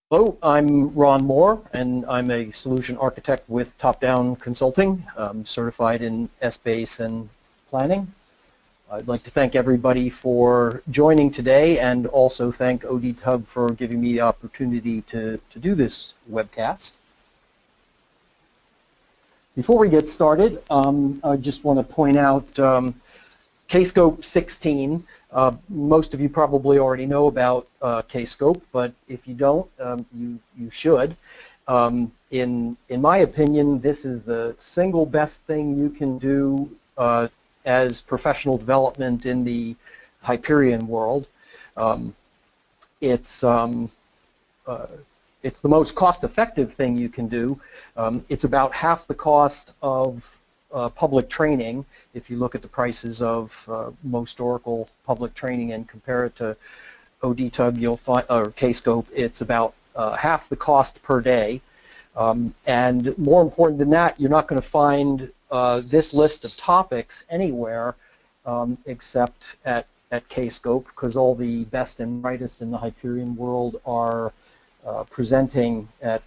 Hello, I'm Ron Moore, and I'm a solution architect with Top-Down Consulting, certified in Essbase and planning. I'd like to thank everybody for joining today, and also thank ODTUG for giving me the opportunity to do this webcast. Before we get started, I just want to point out Kscope 16. Most of you probably already know about Kscope, but if you don't, you should. In my opinion, this is the single best thing you can do as professional development in the Hyperion world. It's the most cost-effective thing you can do. It's about half the cost of public training. If you look at the prices of most Oracle public training and compare it to ODTUG, you'll find, or Kscope, it's about half the cost per day. And more important than that, you're not going to find this list of topics anywhere except at Kscope, because all the best and brightest in the Hyperion world are presenting at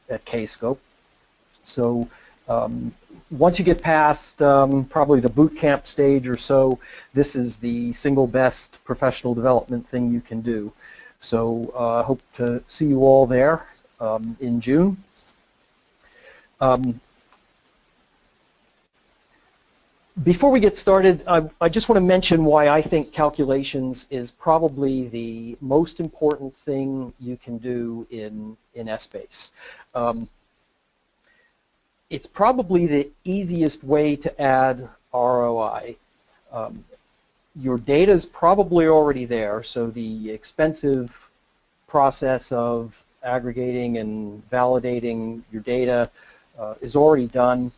Kscope. So once you get past probably the boot camp stage or so, this is the single best professional development thing you can do. So I hope to see you all there in June. Before we get started, I just want to mention why I think calculations is probably the most important thing you can do in Essbase. It's probably the easiest way to add ROI. Your data is probably already there, so the expensive process of aggregating and validating your data is already done,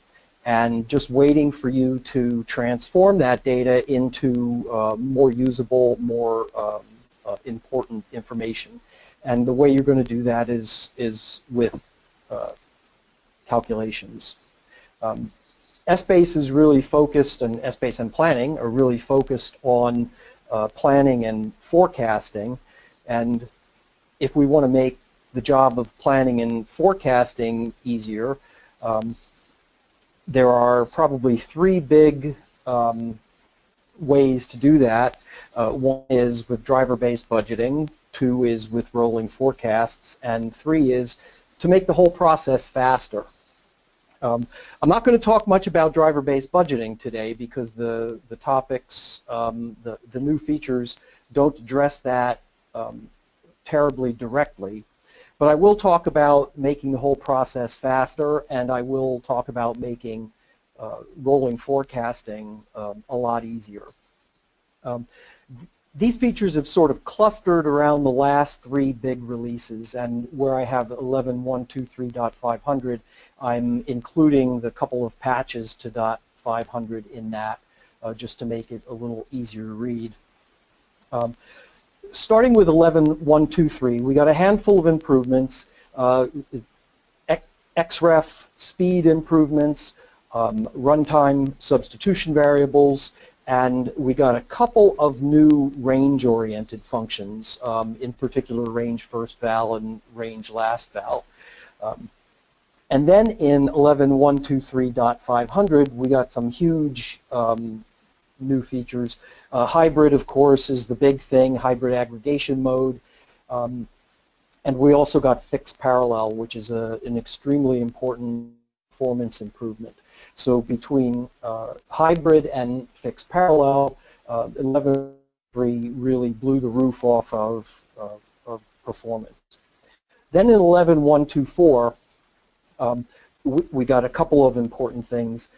and just waiting for you to transform that data into more usable, more important information. And the way you're going to do that is with calculations. Essbase is really focused, and Essbase and planning are really focused on planning and forecasting. And if we want to make the job of planning and forecasting easier, there are probably three big ways to do that. One is with driver-based budgeting, two is with rolling forecasts, and three is to make the whole process faster. I'm not going to talk much about driver-based budgeting today because the topics, the new features don't address that terribly directly. But I will talk about making the whole process faster, and I will talk about making rolling forecasting a lot easier. These features have sort of clustered around the last three big releases, and where I have 11.123.500, I'm including the couple of patches to .500 in that, just to make it a little easier to read. Starting with 11.123, we got a handful of improvements, XREF speed improvements, runtime substitution variables, and we got a couple of new range-oriented functions, in particular range first val and range last val. And then in 11.123.500, we got some huge new features. Hybrid, of course, is the big thing, hybrid aggregation mode. And we also got fixed parallel, which is an extremely important performance improvement. So between hybrid and fixed parallel, 11.3 really blew the roof off of performance. Then in 11.124, we got a couple of important things.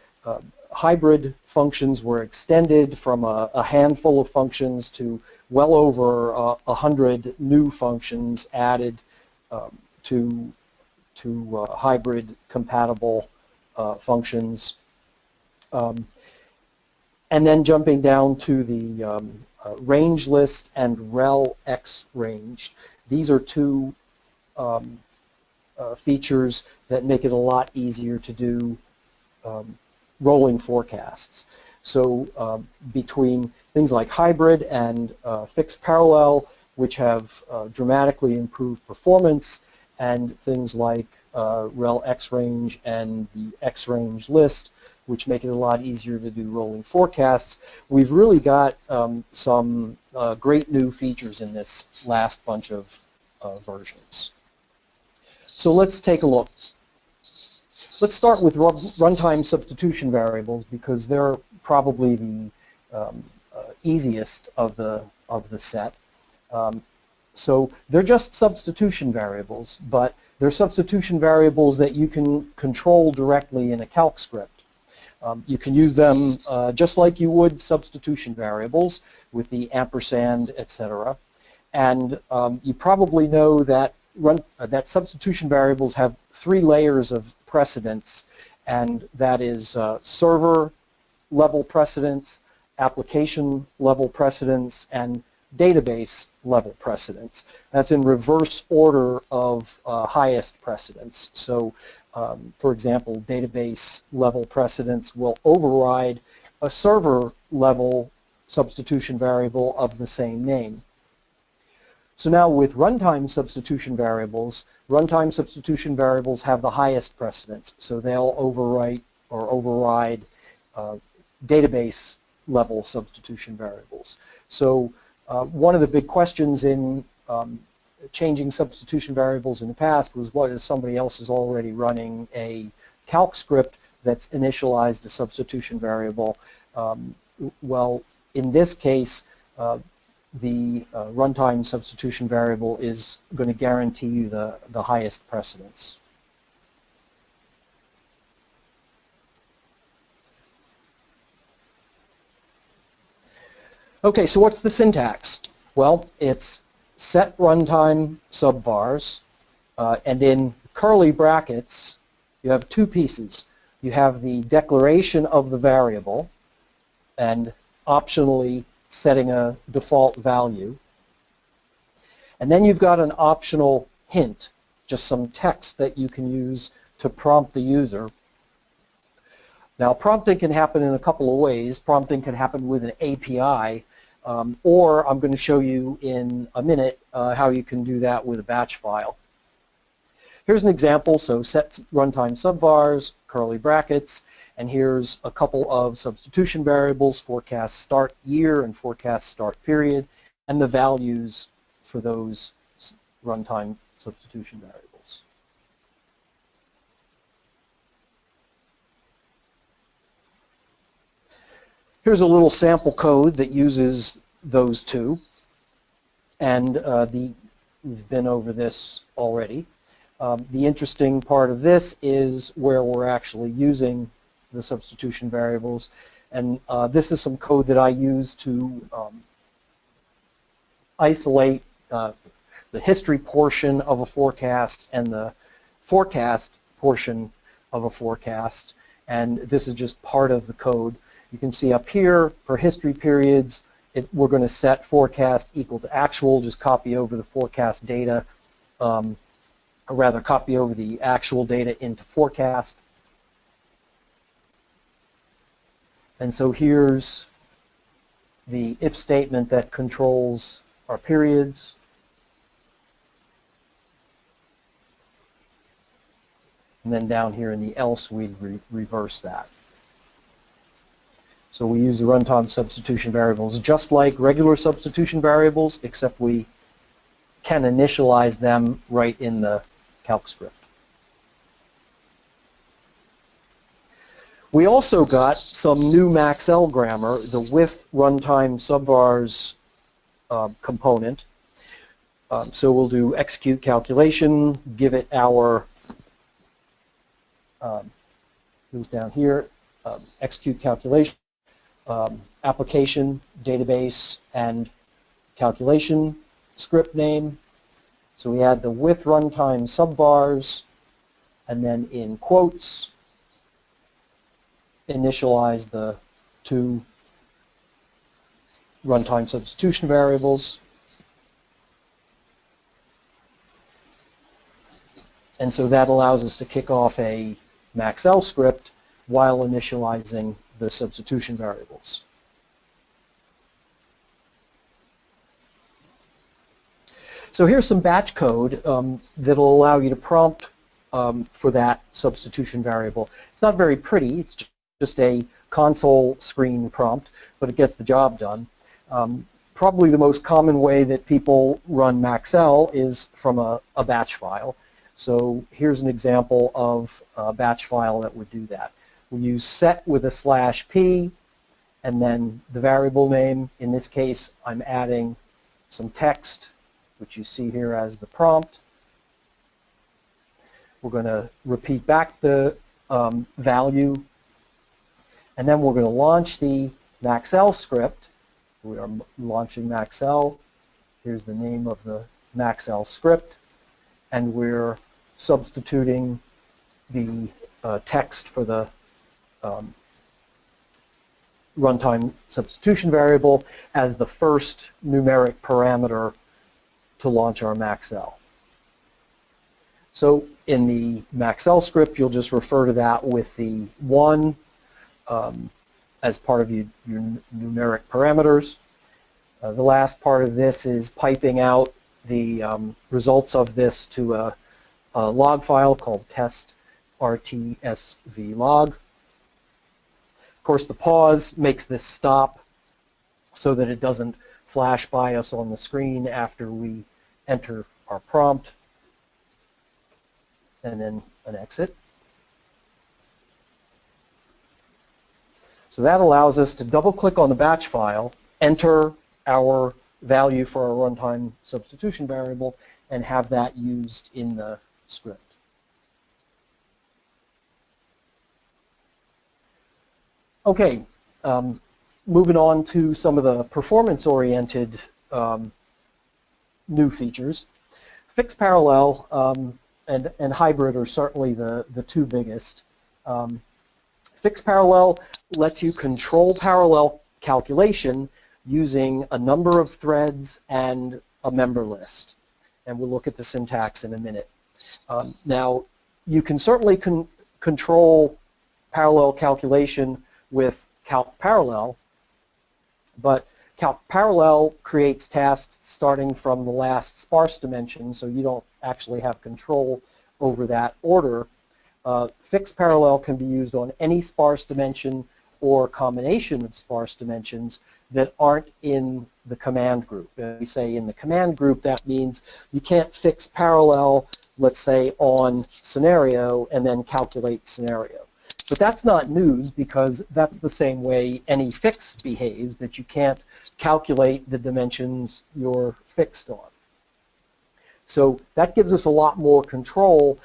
Hybrid functions were extended from a handful of functions to well over 100 new functions added to hybrid compatible functions. And then jumping down to the range list and rel x range. These are two features that make it a lot easier to do rolling forecasts. So between things like hybrid and fixed parallel, which have dramatically improved performance, and things like rel xrange and the xrange list, which make it a lot easier to do rolling forecasts. We've really got some great new features in this last bunch of versions. So let's take a look. Let's start with runtime substitution variables, because they're probably the easiest of the set. So they're just substitution variables, but they're substitution variables that you can control directly in a calc script. You can use them just like you would substitution variables with the ampersand, etc. And you probably know that that substitution variables have 3 layers of precedence, and that is server level precedence, application level precedence, and database level precedence. That's in reverse order of highest precedence. So, for example, database level precedence will override a server level substitution variable of the same name. So now with runtime substitution variables have the highest precedence. So they'll overwrite or override database level substitution variables. So one of the big questions in changing substitution variables in the past was, what if somebody else is already running a calc script that's initialized a substitution variable? Well, in this case, the runtime substitution variable is going to guarantee you the highest precedence. Okay, so what's the syntax? Well, it's set runtime subvars, and in curly brackets, you have 2 pieces. You have the declaration of the variable, and optionally setting a default value. And then you've got an optional hint, just some text that you can use to prompt the user. Now, prompting can happen in a couple of ways. Prompting can happen with an API, or I'm going to show you in a minute how you can do that with a batch file. Here's an example. So set runtime subvars, curly brackets, and here's a couple of substitution variables, forecast start year and forecast start period, and the values for those runtime substitution variables. Here's a little sample code that uses those 2, and we've been over this already. The interesting part of this is where we're actually using the substitution variables, and this is some code that I use to isolate the history portion of a forecast and the forecast portion of a forecast, and this is just part of the code. You can see up here for history periods, we're going to set forecast equal to actual, just copy over the forecast data, or rather copy over the actual data into forecast. And so here's the if statement that controls our periods. And then down here in the else, we'd reverse that. So we use the runtime substitution variables just like regular substitution variables, except we can initialize them right in the calc script. We also got some new MaxL grammar, the with runtime subvars component. So we'll do execute calculation, give it our, goes down here, execute calculation, application, database, and calculation script name. So we add the with runtime subvars, and then in quotes, initialize the 2 runtime substitution variables. And so that allows us to kick off a MaxL script while initializing the substitution variables. So here's some batch code that'll allow you to prompt for that substitution variable. It's not very pretty. It's just a console screen prompt, but it gets the job done. Probably the most common way that people run Maxell is from a batch file. So here's an example of a batch file that would do that. We use set with a /p, and then the variable name. In this case, I'm adding some text, which you see here as the prompt. We're going to repeat back the value, and then we're going to launch the Maxell script. We are launching Maxell. Here's the name of the Maxell script, and we're substituting the text for the runtime substitution variable as the first numeric parameter to launch our Maxell. So in the Maxell script, you'll just refer to that with the 1 as part of your numeric parameters. The last part of this is piping out the results of this to a log file called test.rtsvlog. Of course, the pause makes this stop so that it doesn't flash by us on the screen after we enter our prompt, and then an exit. So that allows us to double-click on the batch file, enter our value for our runtime substitution variable, and have that used in the script. Okay, moving on to some of the performance-oriented new features. Fixed parallel and hybrid are certainly the two biggest. Fixed parallel lets you control parallel calculation using a number of threads and a member list. And we'll look at the syntax in a minute. Now, you can certainly control parallel calculation with calc parallel, but calc parallel creates tasks starting from the last sparse dimension, so you don't actually have control over that order. Fixed parallel can be used on any sparse dimension or combination of sparse dimensions that aren't in the command group. We say in the command group, that means you can't fix parallel, let's say, on scenario and then calculate scenario. But that's not news, because that's the same way any fix behaves, that you can't calculate the dimensions you're fixed on. So that gives us a lot more control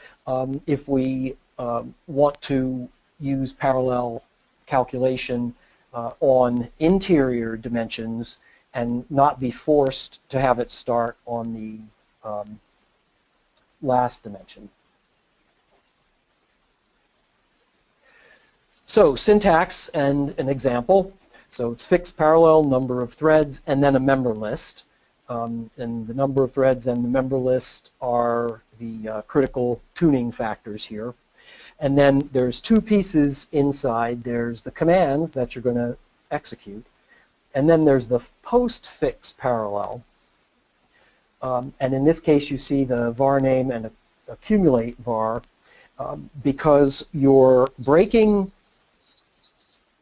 if we want to use parallel calculation on interior dimensions and not be forced to have it start on the last dimension. So syntax and an example. So it's fixed parallel, number of threads, and then a member list. And the number of threads and the member list are the critical tuning factors here. And then there's two pieces inside. There's the commands that you're going to execute, and then there's the post-fix parallel. And in this case, you see the var name and accumulate var because you're breaking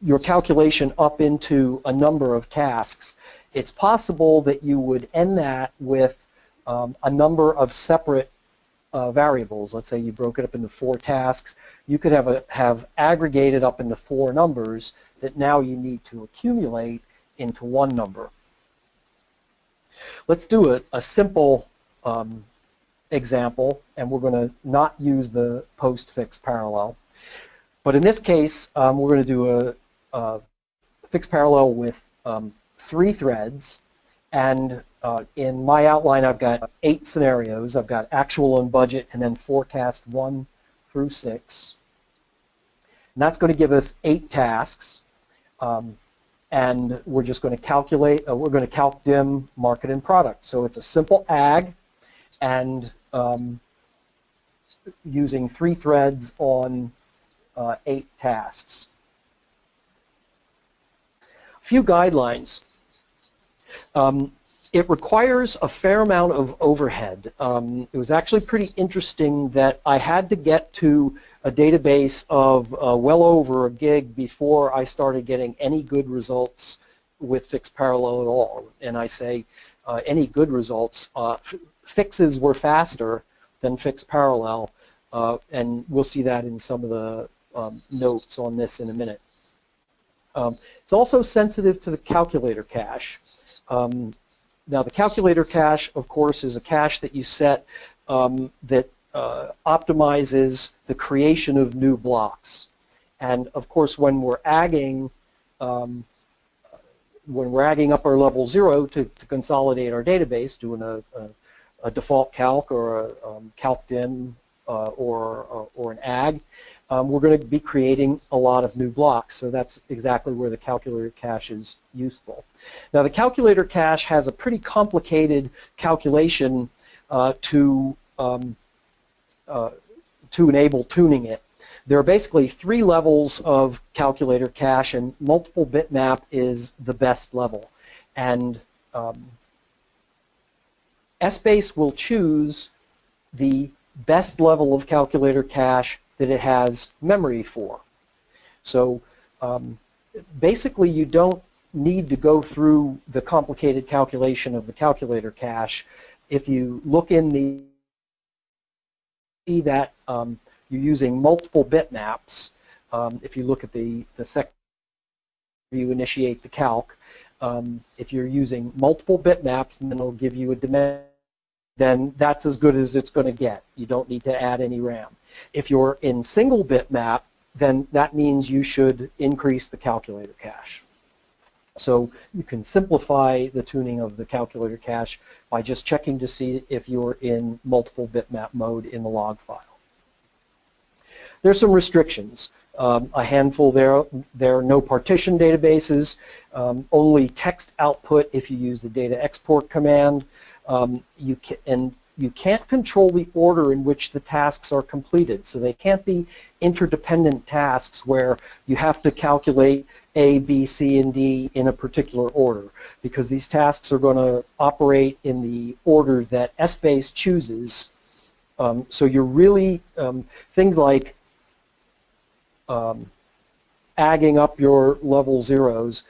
your calculation up into a number of tasks. It's possible that you would end that with a number of separate variables. Let's say you broke it up into 4 tasks. You could have aggregated up into 4 numbers that now you need to accumulate into one number. Let's do a simple example, and we're going to not use the post-fix parallel. But in this case, we're going to do a fixed parallel with 3 threads, and in my outline I've got 8 scenarios. I've got actual and budget, and then forecast 1 through 6. And that's going to give us 8 tasks, and we're just going to calculate, we're going to calc dim market and product. So it's a simple AG, and using 3 threads on 8 tasks. A few guidelines. It requires a fair amount of overhead. It was actually pretty interesting that I had to get to a database of well over a gig before I started getting any good results with fixed parallel at all. And I say any good results. Fixes were faster than fixed parallel, and we'll see that in some of the notes on this in a minute. It's also sensitive to the calculator cache. Now, the calculator cache, of course, is a cache that you set that optimizes the creation of new blocks. And of course, when we're agging up our level 0 to consolidate our database, doing a default calc or a calc dim or an ag, we're going to be creating a lot of new blocks. So that's exactly where the calculator cache is useful. Now, the calculator cache has a pretty complicated calculation to enable tuning it. There are basically 3 levels of calculator cache, and multiple bitmap is the best level. And Essbase will choose the best level of calculator cache that it has memory for. So basically, you don't need to go through the complicated calculation of the calculator cache. If you look in the, see that you're using multiple bitmaps. If you look at the second, you initiate the calc. If you're using multiple bitmaps, and then it'll give you a dimension, then that's as good as it's going to get. You don't need to add any RAM. If you're in single bitmap, then that means you should increase the calculator cache. So you can simplify the tuning of the calculator cache by just checking to see if you're in multiple bitmap mode in the log file. There's some restrictions. A handful there. There are no partition databases, only text output if you use the data export command. You can't control the order in which the tasks are completed, so they can't be interdependent tasks where you have to calculate A, B, C, and D in a particular order, because these tasks are going to operate in the order that Essbase chooses. So you're really, things like agging up your level zeros.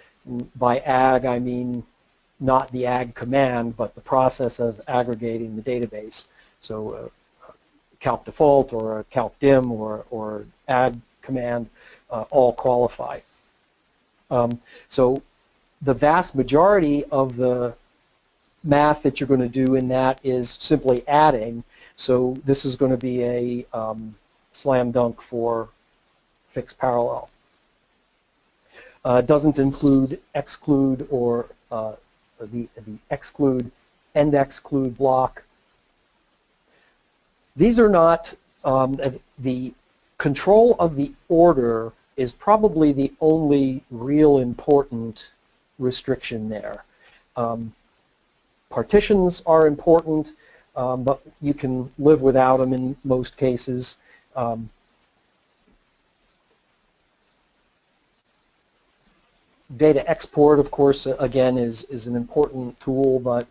By ag, I mean not the ag command, but the process of aggregating the database. So calc default or a calc dim or ag command all qualify. So the vast majority of the math that you're going to do in that is simply adding. So this is going to be a slam dunk for fixed parallel. Doesn't include exclude or the exclude, end exclude block. These are not, the control of the order is probably the only real important restriction there. Partitions are important, but you can live without them in most cases. Data export, of course, again, is an important tool, but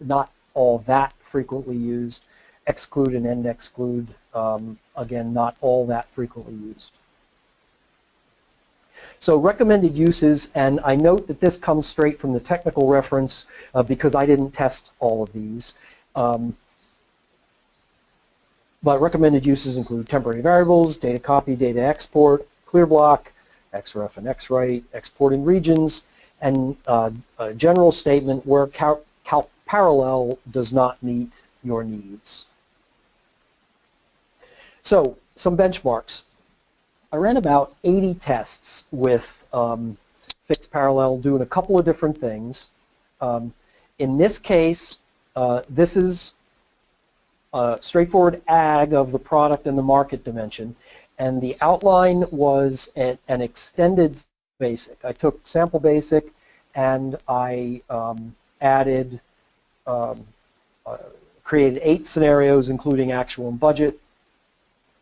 not all that frequently used. Exclude and end exclude, again, not all that frequently used. So recommended uses, and I note that this comes straight from the technical reference because I didn't test all of these. But recommended uses include temporary variables, data copy, data export, clear block, xref and xwrite, exporting regions, and a general statement where calc parallel does not meet your needs. So, some benchmarks. I ran about 80 tests with fixed parallel doing a couple of different things. In this case, this is a straightforward ag of the product and the market dimension. And the outline was an extended basic. I took sample basic and I added, created 8 scenarios including actual and budget.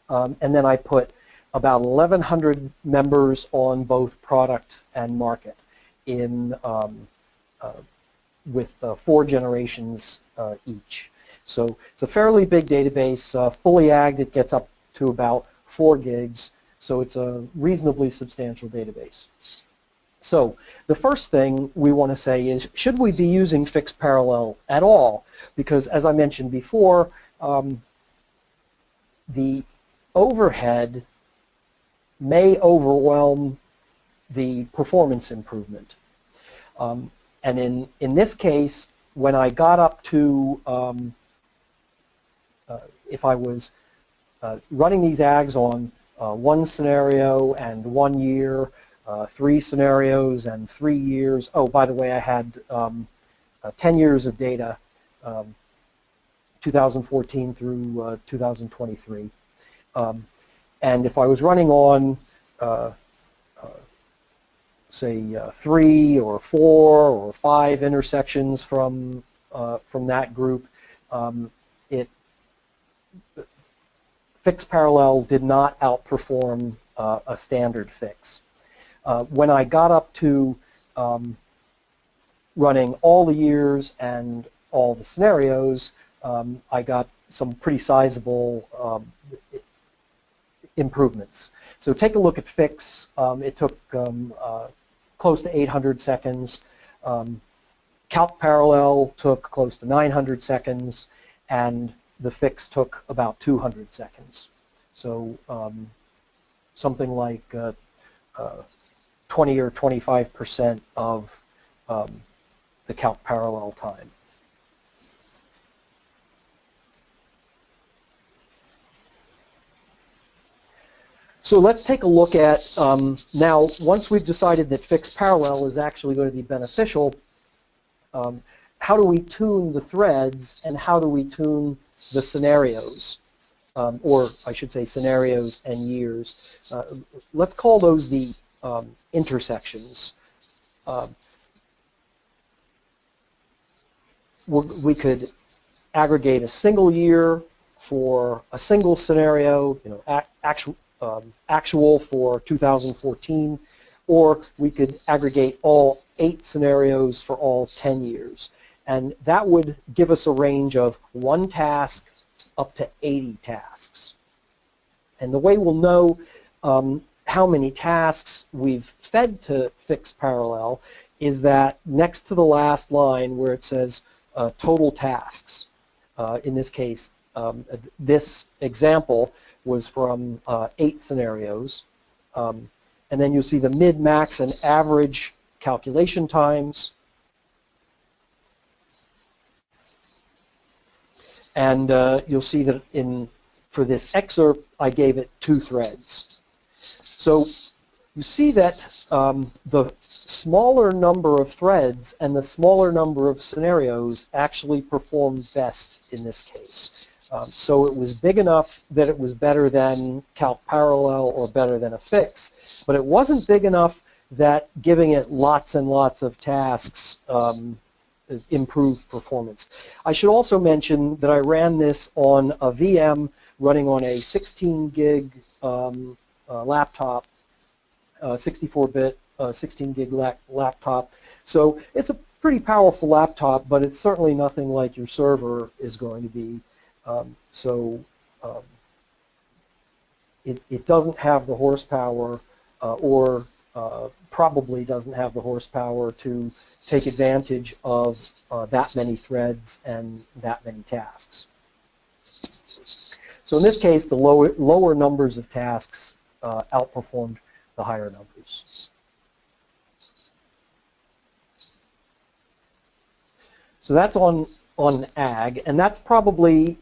And then I put about 1,100 members on both product and market in with 4 generations each. So it's a fairly big database. Fully agged, it gets up to about 4 gigs, so it's a reasonably substantial database. So the first thing we want to say is, should we be using fixed parallel at all? Because as I mentioned before, the overhead may overwhelm the performance improvement. And in this case, when I got up to, if I was running these ags on 1 scenario and 1 year, 3 scenarios and 3 years. Oh, by the way, I had 10 years of data, 2014 through 2023. And if I was running on, say, 3 or 4 or 5 intersections from that group, fixed parallel did not outperform a standard fix. When I got up to running all the years and all the scenarios, I got some pretty sizable improvements. So take a look at fix. It took close to 800 seconds. Calc parallel took close to 900 seconds, and the fix took about 200 seconds. So something like 20 or 25% of the calc parallel time. So let's take a look at, now once we've decided that fixed parallel is actually going to be beneficial, how do we tune the threads and how do we tune the scenarios, or I should say scenarios and years. Let's call those the intersections. We could aggregate a single year for a single scenario, actual for 2014, or we could aggregate all 8 scenarios for all 10 years. And that would give us a range of 1 task up to 80 tasks. And the way we'll know how many tasks we've fed to fixed parallel is that next to the last line where it says total tasks. In this case, this example was from 8 scenarios. And then you'll see the mid, max, and average calculation times. And you'll see that for this excerpt, I gave it 2 threads. So you see that the smaller number of threads and the smaller number of scenarios actually performed best in this case. So it was big enough that it was better than calc parallel or better than a fix, but it wasn't big enough that giving it lots and lots of tasks improved performance. I should also mention that I ran this on a VM running on a 16 gig laptop, 64-bit 16 gig laptop. So it's a pretty powerful laptop, but it's certainly nothing like your server is going to be. It doesn't have the horsepower or probably doesn't have the horsepower to take advantage of that many threads and that many tasks. So in this case, the lower numbers of tasks outperformed the higher numbers. So that's on ag, and that's probably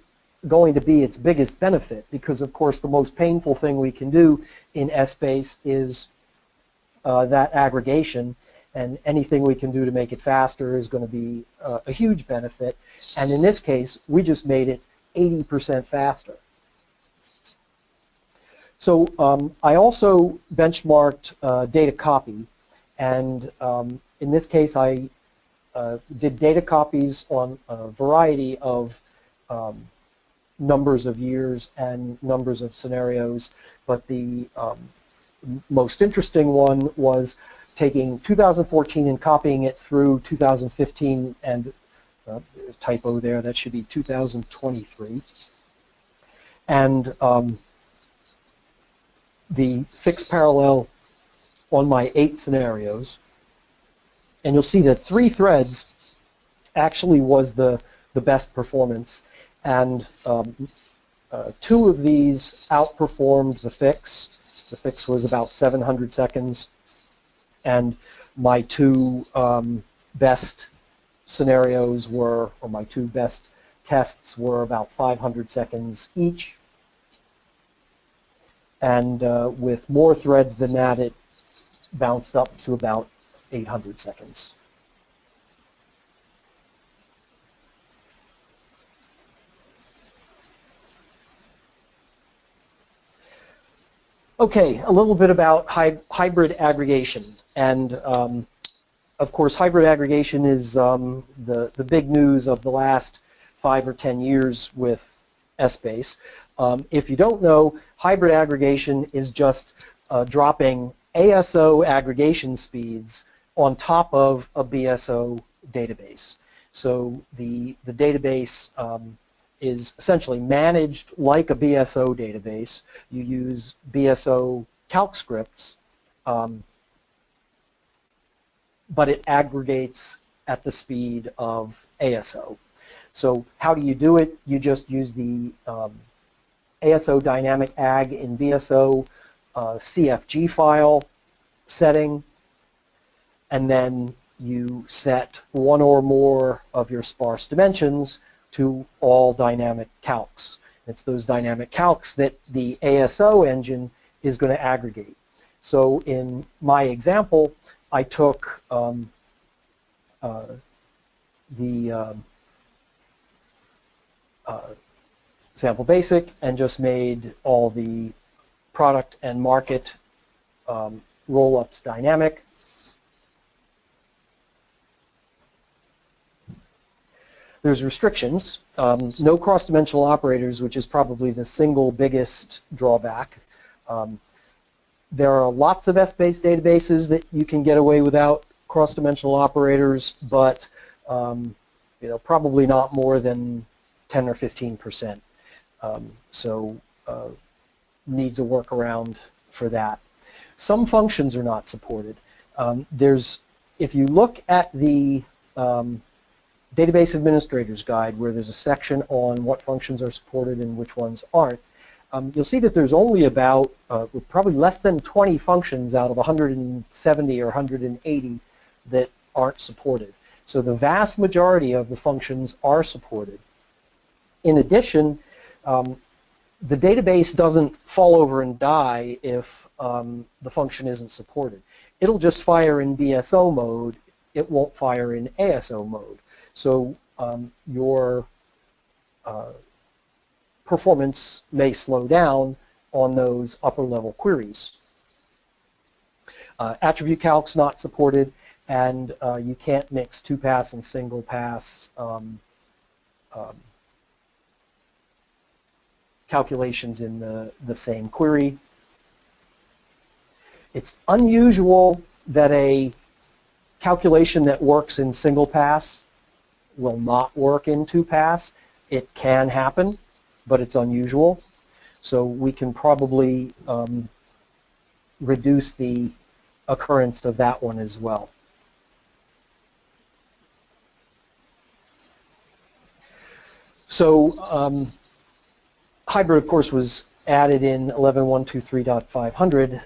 going to be its biggest benefit because, of course, the most painful thing we can do in Essbase is that aggregation, and anything we can do to make it faster is going to be a huge benefit. And in this case, we just made it 80% faster. So I also benchmarked data copy, and in this case, I did data copies on a variety of numbers of years and numbers of scenarios, but the most interesting one was taking 2014 and copying it through 2015, and typo there, that should be 2023. And the fixed parallel on my 8 scenarios. And you'll see that 3 threads actually was the best performance. And 2 of these outperformed the fix. The fix was about 700 seconds. And my 2 best scenarios were, or my 2 best tests were about 500 seconds each. And with more threads than that, it bounced up to about 800 seconds. Okay, a little bit about hybrid aggregation. And of course, hybrid aggregation is the big news of the last 5 or 10 years with Essbase. If you don't know, hybrid aggregation is just dropping ASO aggregation speeds on top of a BSO database. So the database is essentially managed like a BSO database. You use BSO calc scripts, but it aggregates at the speed of ASO. So how do you do it? You just use the ASO dynamic ag in BSO CFG file setting, and then you set one or more of your sparse dimensions to all dynamic calcs. It's those dynamic calcs that the ASO engine is going to aggregate. So in my example, I took sample basic and just made all the product and market roll-ups dynamic. There's restrictions. No cross-dimensional operators, which is probably the single biggest drawback. There are lots of Essbase databases that you can get away without cross-dimensional operators, but probably not more than 10 or 15%. So needs a workaround for that. Some functions are not supported. If you look at the Database Administrator's Guide, where there's a section on what functions are supported and which ones aren't, you'll see that there's only about, probably less than 20 functions out of 170 or 180 that aren't supported. So the vast majority of the functions are supported. In addition, the database doesn't fall over and die if the function isn't supported. It'll just fire in BSO mode. It won't fire in ASO mode. So your performance may slow down on those upper level queries. Attribute calc's not supported, and you can't mix 2-pass and single-pass calculations in the same query. It's unusual that a calculation that works in single-pass will not work in 2-pass. It can happen, but it's unusual. So we can probably reduce the occurrence of that one as well. So hybrid, of course, was added in 11.123.500.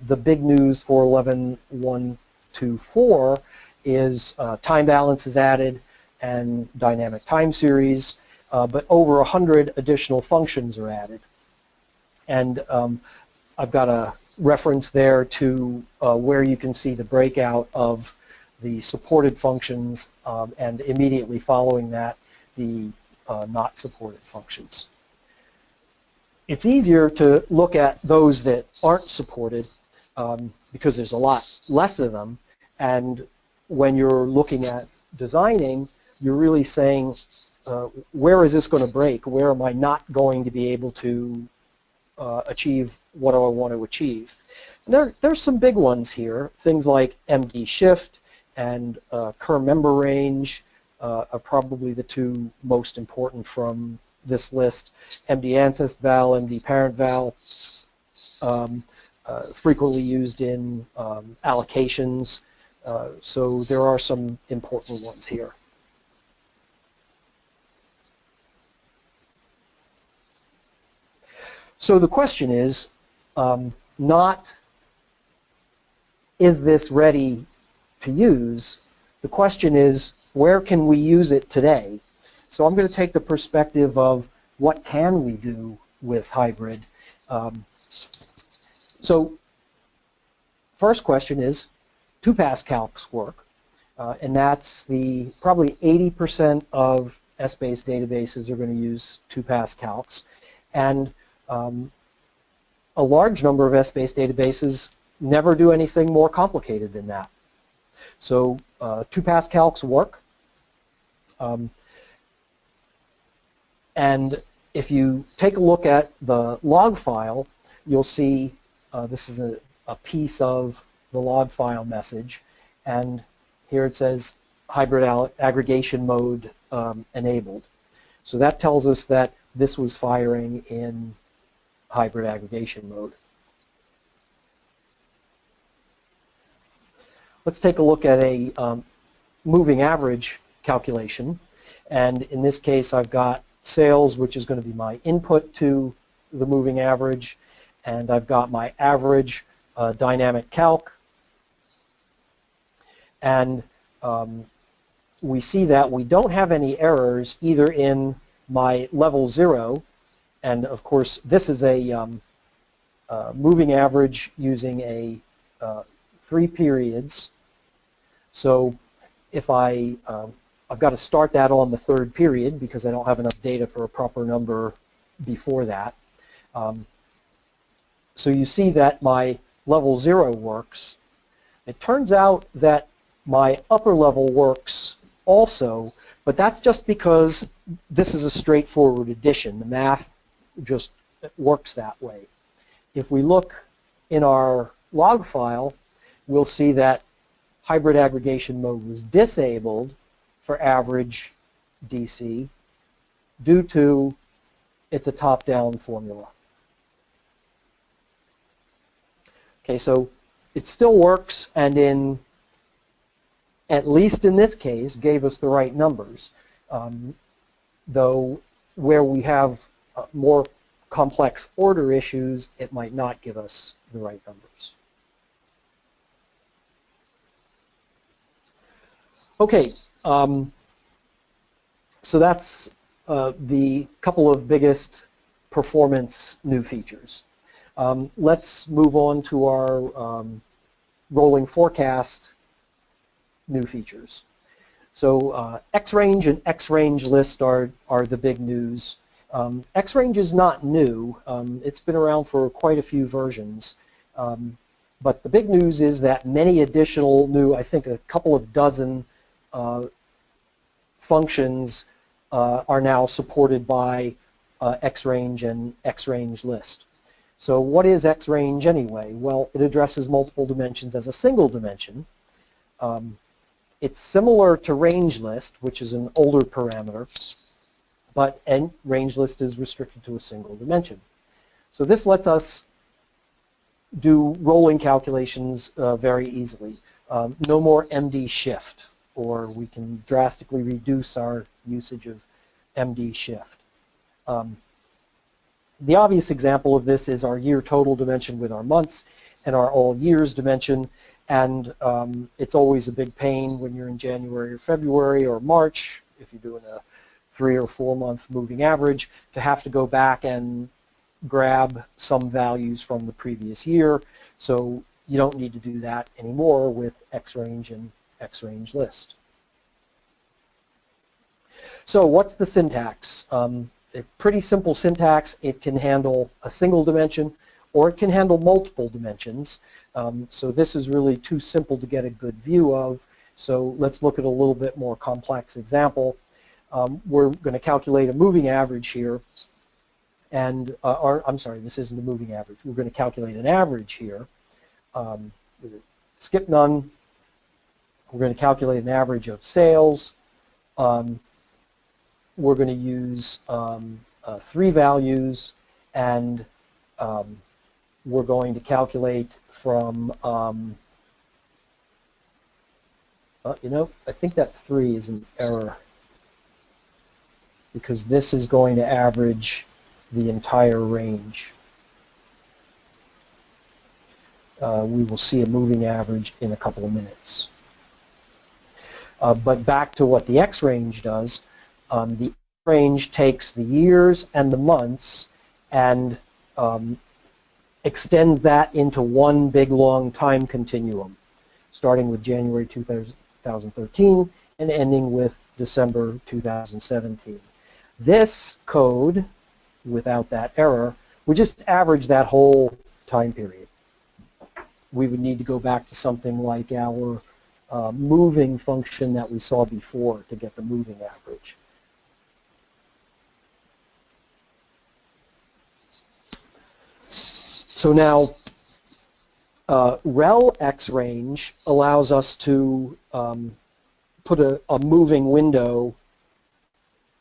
The big news for 11.124 is time balance is added and dynamic time series, but over 100 additional functions are added. And I've got a reference there to where you can see the breakout of the supported functions, and immediately following that, the not supported functions. It's easier to look at those that aren't supported because there's a lot less of them, and when you're looking at designing, you're really saying, where is this going to break? Where am I not going to be able to achieve what I want to achieve? There's some big ones here, things like MD shift and Kerr member range are probably the two most important from this list. MD ancest val, MD parent val, frequently used in allocations, so there are some important ones here. So the question is not, is this ready to use? The question is, where can we use it today? So I'm going to take the perspective of what can we do with hybrid. So first question is, two-pass calcs work, and that's probably 80% of Essbase databases are going to use two-pass calcs, and a large number of Essbase databases never do anything more complicated than that. So two-pass calcs work, and if you take a look at the log file, you'll see this is a piece of the log file message, and here it says hybrid aggregation mode enabled. So that tells us that this was firing in hybrid aggregation mode. Let's take a look at a moving average calculation, and in this case I've got sales, which is going to be my input to the moving average, and I've got my average dynamic calc, and we see that we don't have any errors either in my level 0, and of course this is a moving average using a 3 periods. So if I've got to start that on the 3rd period because I don't have enough data for a proper number before that. So you see that my level 0 works. It turns out that my upper level works also, but that's just because this is a straightforward addition. The math just works that way. If we look in our log file, we'll see that hybrid aggregation mode was disabled for average DC due to it's a top-down formula. Okay, so it still works, and at least in this case, gave us the right numbers, though where we have more complex order issues, it might not give us the right numbers. Okay, so that's the couple of biggest performance new features. Let's move on to our rolling forecast new features. So X-range and X-range list are the big news. X-range is not new. It's been around for quite a few versions. But the big news is that many additional new, I think a couple of dozen functions are now supported by X-range and X-range list. So what is X-range anyway? Well, it addresses multiple dimensions as a single dimension. It's similar to range list, which is an older parameter, but range list is restricted to a single dimension. So this lets us do rolling calculations very easily. No more MD shift, or we can drastically reduce our usage of MD shift. The obvious example of this is our year total dimension with our months and our all years dimension, and it's always a big pain when you're in January or February or March, if you're doing a 3 or 4 month moving average, to have to go back and grab some values from the previous year. So you don't need to do that anymore with X-range and X-range list. So what's the syntax? Pretty simple syntax. It can handle a single dimension or it can handle multiple dimensions. So this is really too simple to get a good view of. So let's look at a little bit more complex example. We're going to calculate a moving average here. And, I'm sorry, this isn't a moving average. We're going to calculate an average here. skip none. We're going to calculate an average of sales. We're going to use 3 values, and we're going to calculate from, you know, I think that 3 is an error, because this is going to average the entire range. We will see a moving average in a couple of minutes. But back to what the X range does, the X range takes the years and the months and extends that into one big long time continuum, starting with January 2013 and ending with December 2017. This code, without that error, would just average that whole time period. We would need to go back to something like our moving function that we saw before to get the moving average. So now, rel X range allows us to put a moving window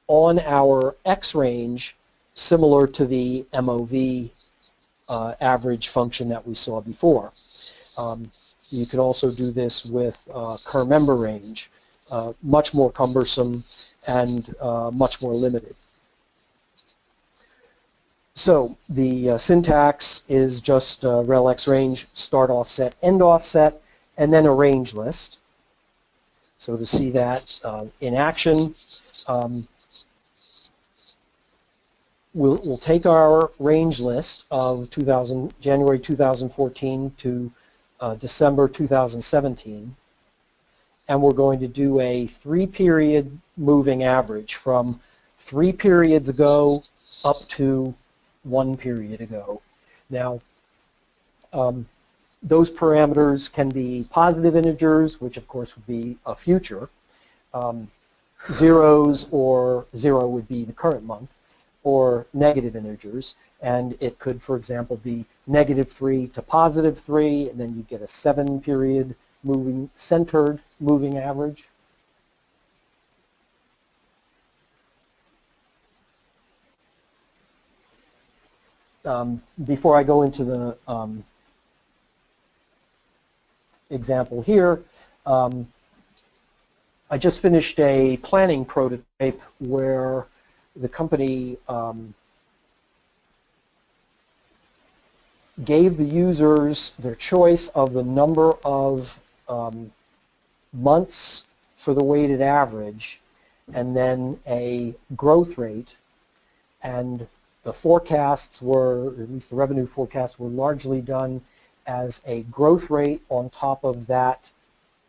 on our X range similar to the MOV average function that we saw before. You could also do this with cur member range, much more cumbersome and much more limited. So the syntax is just rel X range, start offset, end offset, and then a range list. So to see that in action, we'll take our range list of January 2014 to December 2017, and we're going to do a 3-period moving average from 3 periods ago up to 1 period ago. Now, those parameters can be positive integers, which of course would be a future, zeros, or 0 would be the current month, or negative integers, and it could, for example, be -3 to +3, and then you get a 7-period centered moving average. Before I go into the example here, I just finished a planning prototype where the company gave the users their choice of the number of months for the weighted average and then a growth rate, and the forecasts were, at least the revenue forecasts, were largely done as a growth rate on top of that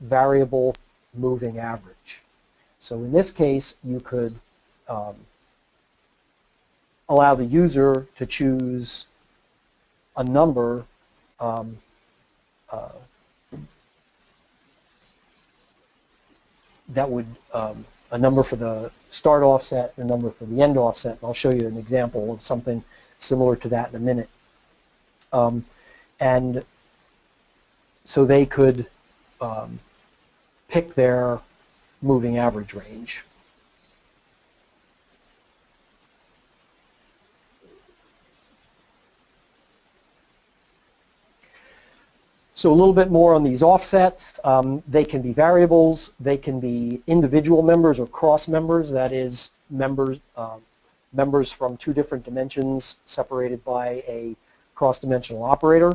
variable moving average. So in this case, you could allow the user to choose a number that would a number for the start offset, a number for the end offset, and I'll show you an example of something similar to that in a minute. And so they could pick their moving average range. So a little bit more on these offsets. They can be variables, they can be individual members or cross members, that is members from 2 different dimensions separated by a cross-dimensional operator.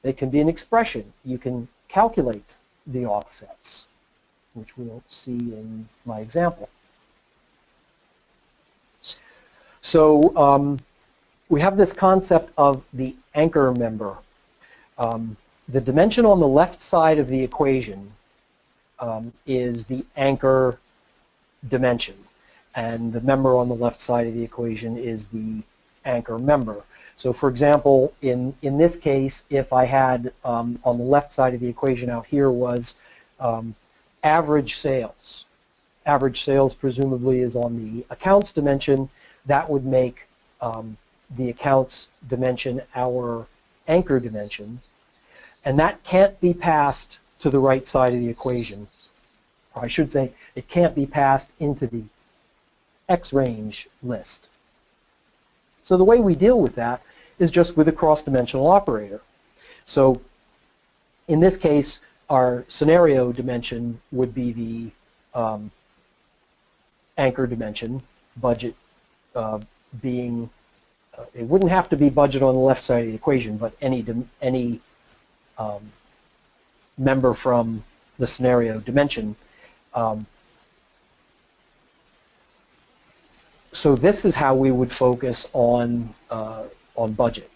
They can be an expression. You can calculate the offsets, which we'll see in my example. So we have this concept of the anchor member. The dimension on the left side of the equation is the anchor dimension, and the member on the left side of the equation is the anchor member. So for example, in this case, if I had on the left side of the equation out here was average sales. Average sales presumably is on the accounts dimension. That would make the accounts dimension our anchor dimension. And that can't be passed to the right side of the equation. Or I should say, it can't be passed into the X-range list. So the way we deal with that is just with a cross-dimensional operator. So in this case, our scenario dimension would be the anchor dimension, budget being, it wouldn't have to be budget on the left side of the equation, but any member from the scenario dimension. So this is how we would focus on budget.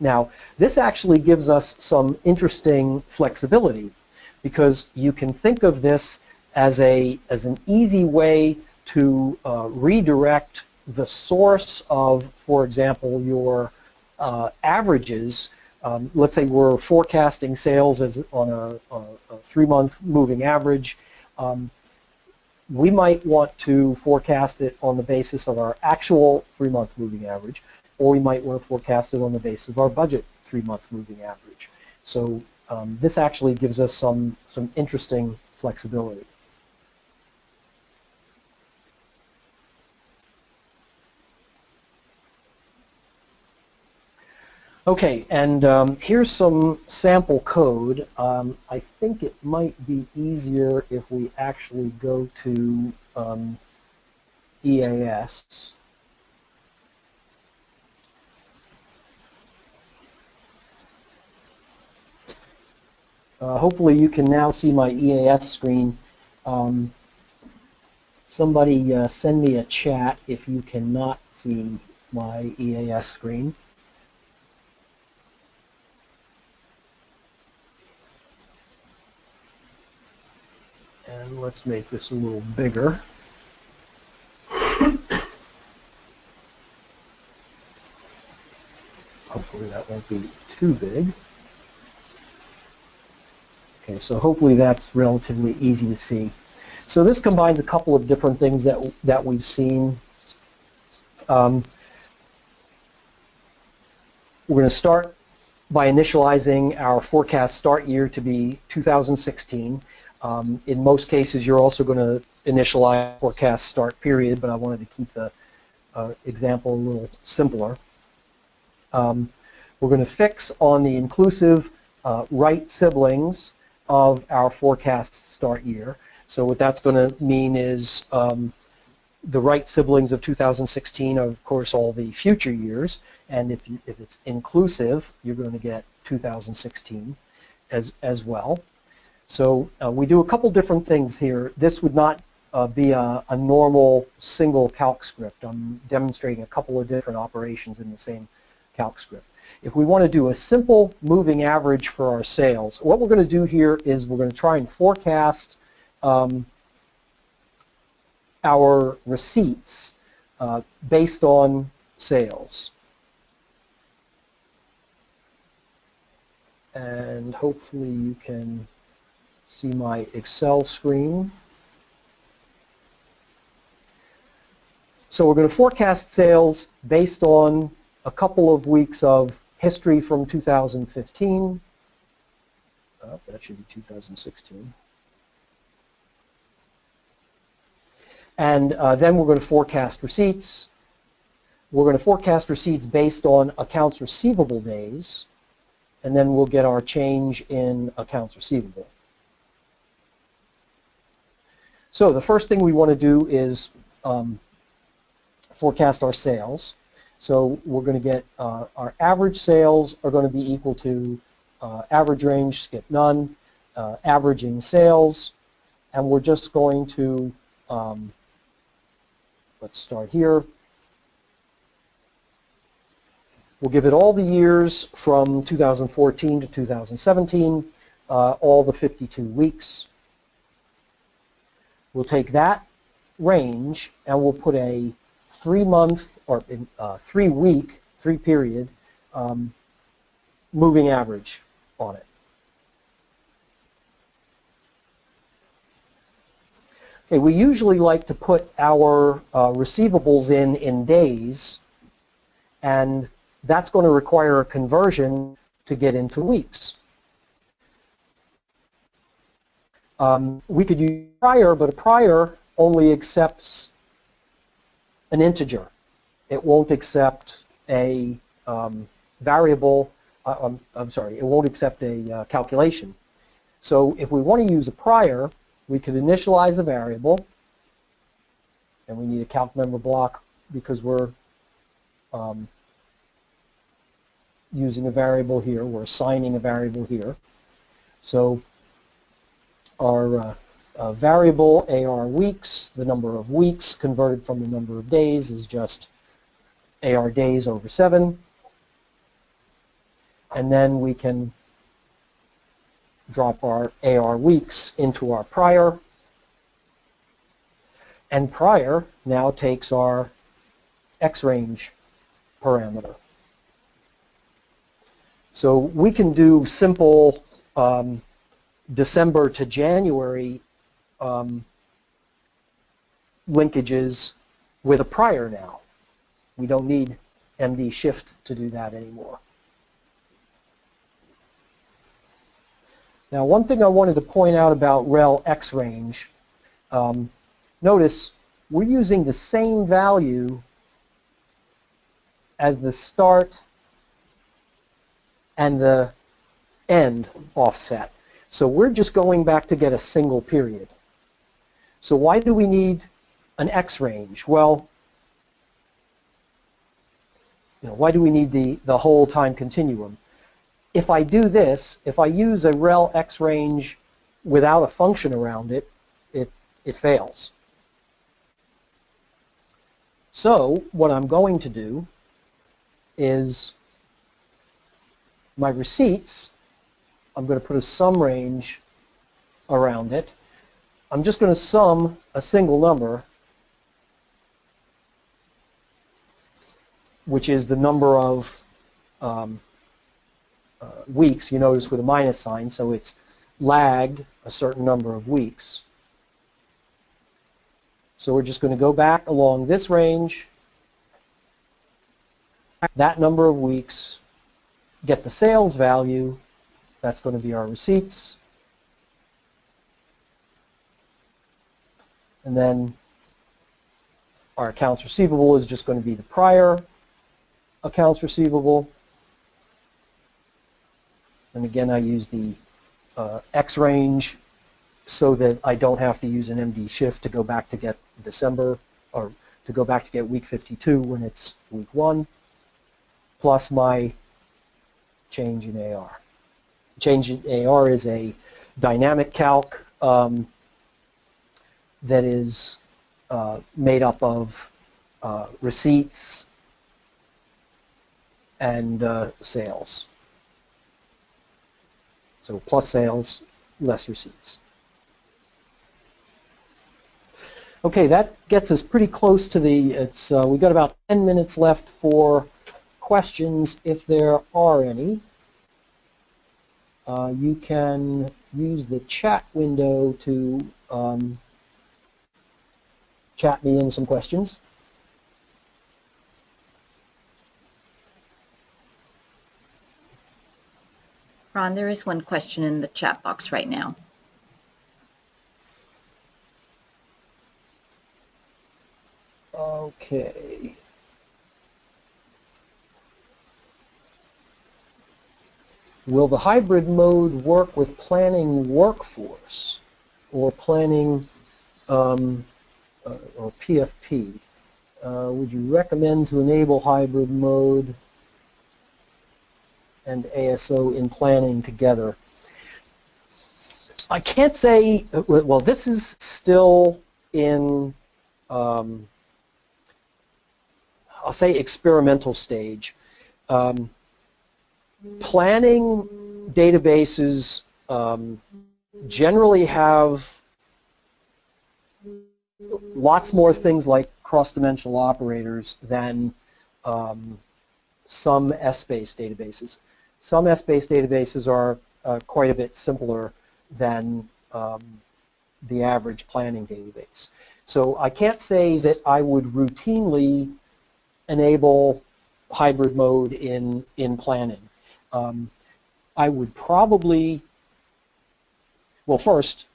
Now, this actually gives us some interesting flexibility, because you can think of this as an easy way to redirect the source of, for example, your averages. Let's say we're forecasting sales as on a 3-month moving average. We might want to forecast it on the basis of our actual 3-month moving average, or we might want to forecast it on the basis of our budget 3-month moving average. So this actually gives us some interesting flexibility. Okay, and here's some sample code. I think it might be easier if we actually go to EAS. Hopefully you can now see my EAS screen. Somebody send me a chat if you cannot see my EAS screen. And let's make this a little bigger. Hopefully that won't be too big. Okay, so hopefully that's relatively easy to see. So this combines a couple of different things that we've seen. We're going to start by initializing our forecast start year to be 2016. In most cases, you're also going to initialize forecast start period, but I wanted to keep the example a little simpler. We're going to fix on the inclusive right siblings of our forecast start year. So what that's going to mean is the right siblings of 2016 are, of course, all the future years, and if it's inclusive, you're going to get 2016 as well. So we do a couple different things here. This would not be a normal single calc script. I'm demonstrating a couple of different operations in the same calc script. If we want to do a simple moving average for our sales, what we're going to do here is we're going to try and forecast our receipts based on sales. And hopefully you can see my Excel screen. So we're going to forecast sales based on a couple of weeks of history from 2015. That should be 2016. And then we're going to forecast receipts. We're going to forecast receipts based on accounts receivable days, and then we'll get our change in accounts receivable. So the first thing we want to do is forecast our sales. So we're going to get our average sales are going to be equal to average range, skip none, averaging sales, and we're just going to, let's start here. We'll give it all the years from 2014 to 2017, all the 52 weeks. We'll take that range and we'll put a 3-month or 3-week, 3-period moving average on it. Okay, we usually like to put our receivables in days, and that's going to require a conversion to get into weeks. We could use prior, but a prior only accepts an integer. It won't accept a variable. I'm sorry, it won't accept a calculation. So if we want to use a prior, we could initialize a variable, and we need a calc member block because we're using a variable here. We're assigning a variable here. So our variable AR weeks, the number of weeks converted from the number of days, is just AR days over 7. And then we can drop our AR weeks into our prior. And prior now takes our X-range parameter. So we can do simple December to January linkages with a prior now. We don't need MD shift to do that anymore. Now, one thing I wanted to point out about rel X-range, notice we're using the same value as the start and the end offset. So we're just going back to get a single period. So why do we need an X-range? Well, why do we need the whole time continuum? If I do this, if I use a rel X-range without a function around it, it fails. So what I'm going to do is my receipts, I'm going to put a sum range around it. I'm just going to sum a single number, which is the number of weeks, you notice with a minus sign, so it's lagged a certain number of weeks. So we're just going to go back along this range, that number of weeks, get the sales value, that's going to be our receipts, and then our accounts receivable is just going to be the prior accounts receivable. And again, I use the X range so that I don't have to use an MD shift to go back to get December, or to go back to get week 52 when it's week 1, plus my change in AR. Change in AR is a dynamic calc that is made up of receipts and sales. So plus sales, less receipts. Okay, that gets us pretty close to the, we've got about 10 minutes left for questions, if there are any. You can use the chat window to chat me in some questions. Ron, there is one question in the chat box right now. Okay. Will the hybrid mode work with planning workforce or planning or PFP? Would you recommend to enable hybrid mode and ASO in planning together? I can't say, well, this is still in, I'll say experimental stage. Planning databases generally have lots more things like cross-dimensional operators than some Essbase databases. Some Essbase databases are quite a bit simpler than the average planning database. So I can't say that I would routinely enable hybrid mode in planning. I would probably, well, first,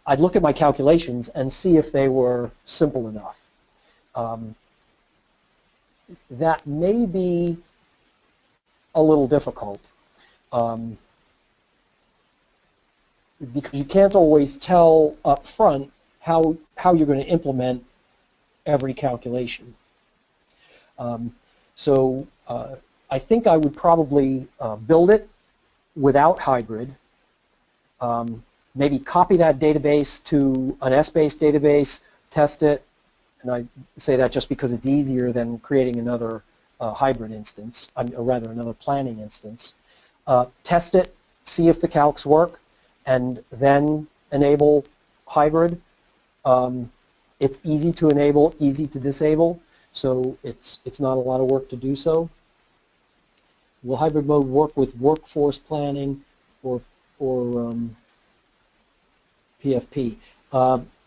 I'd look at my calculations and see if they were simple enough. That may be a little difficult because you can't always tell up front how you're going to implement every calculation. So I think I would probably build it without hybrid, maybe copy that database to an Essbase database, test it, and I say that just because it's easier than creating another hybrid instance, or rather another planning instance. Test it, see if the calcs work, and then enable hybrid. It's easy to enable, easy to disable, so it's not a lot of work to do so. Will hybrid mode work with workforce planning or PFP,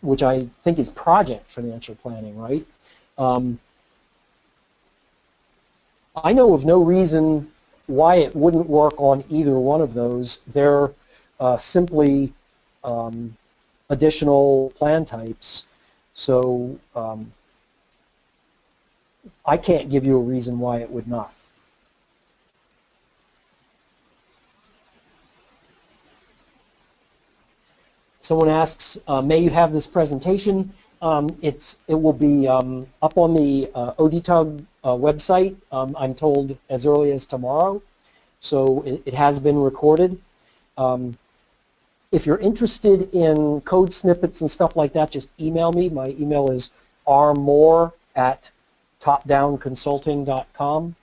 which I think is project financial planning, right? I know of no reason why it wouldn't work on either one of those. They're simply additional plan types. So I can't give you a reason why it would not. Someone asks, may you have this presentation? It will be up on the ODTUG website, I'm told, as early as tomorrow. So it has been recorded. If you're interested in code snippets and stuff like that, just email me. My email is rmoore@topdownconsulting.com.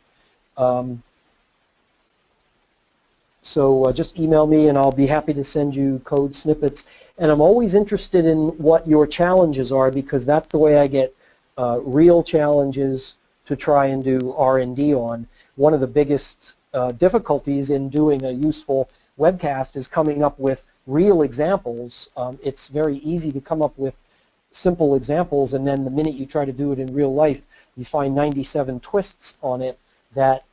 So just email me and I'll be happy to send you code snippets. And I'm always interested in what your challenges are, because that's the way I get real challenges to try and do R&D on. One of the biggest difficulties in doing a useful webcast is coming up with real examples. It's very easy to come up with simple examples, and then the minute you try to do it in real life, you find 97 twists on it that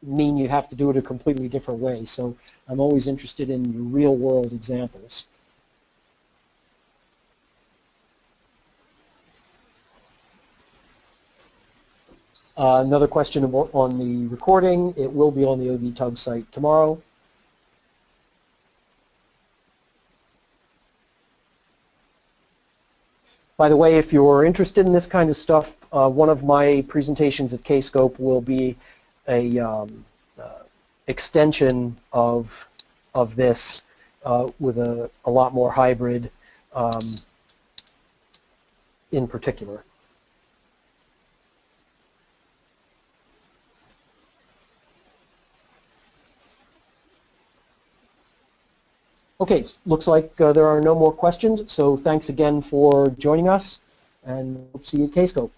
mean you have to do it a completely different way. So I'm always interested in real-world examples. Another question on the recording. It will be on the ODTUG site tomorrow. By the way, if you're interested in this kind of stuff, one of my presentations at Kscope will be a extension of this with a lot more hybrid in particular. Okay, looks like there are no more questions, so thanks again for joining us, and we'll see you at Kscope.